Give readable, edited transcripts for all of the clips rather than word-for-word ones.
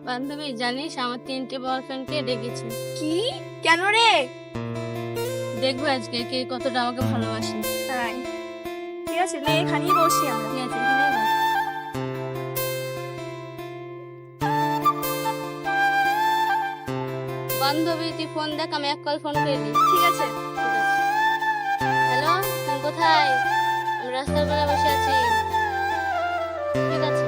বান্ধবী জানিস আমার 3টে বয়ফ্রেন্ডকে ডেকেছি। কি? কেন রে? দেখবো আজকে কে কতটা আমাকে ভালোবাসে। তাই ঠিক আছে, নে এখানেই বসি আমরা। ঠিক আছে, এখানেই বস। বান্ধবী তুই ফোন দেখ, আমি এক কল ফোন করে দিই। ঠিক আছে। হ্যালো, তুমি কোথায়? আমি রাস্তার বেলা বসে আছি। ঠিক আছে।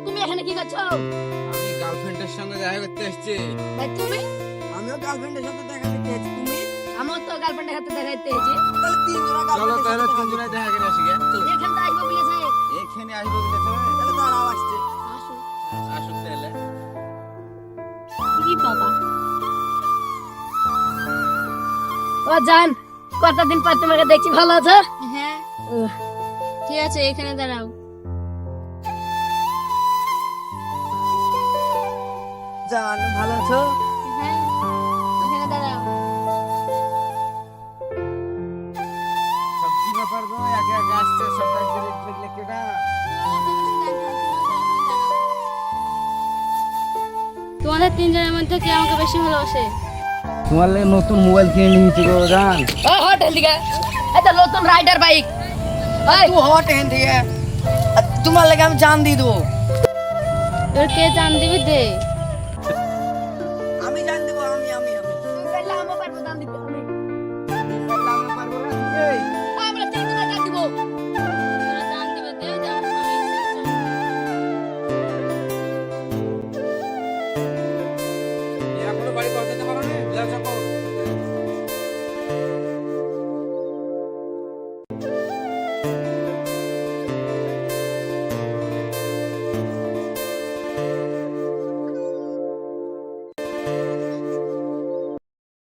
তুমি এখানে কি করছো? আমি গার্লফ্রেন্ডের সঙ্গে দেখা করতে এসেছি। ভাই তুমি? আমিও গার্লফ্রেন্ডের সাথে দেখা করতে এসেছি। তুমি? আমার তো গার্লফ্রেন্ডের হাতে দেখাইতে হয়েছে। তাহলে তিনজনা চলো girlfriend-এর তাহলে সাথে দেখা তিনজনে দেখা করে আসি গে। এখানটা আসবো বলেছে। এখানে আসবো বলেছে। তাহলে দাঁড়াও আসছে। আসো। আসুক তাহলে। কি বাবা? ও জান, কতদিন পর তোমাকে দেখছি, ভালো আছো? হ্যাঁ। ঠিক আছে, এখানে দাঁড়াও। জান, ভালো আছো? হ্যাঁ, এখানে দাঁড়াও। সব কি ব্যাপার গো? একা একা আসছে, সবাই করে দেখলে কেডা? তোমাদের তিনজনের মধ্যে কে আমাকে বেশি ভালোবাসে? তোমার লাগে নতুন মোবাইল কিনে নিয়েছি গো জান। ও হোটেল দিকে এটা নতুন রাইডার বাইক। তুই হট এখান থেকে। আর তোমার লাগে আমি জান দিয়ে দেবো। তোর কে জান দিবি দে।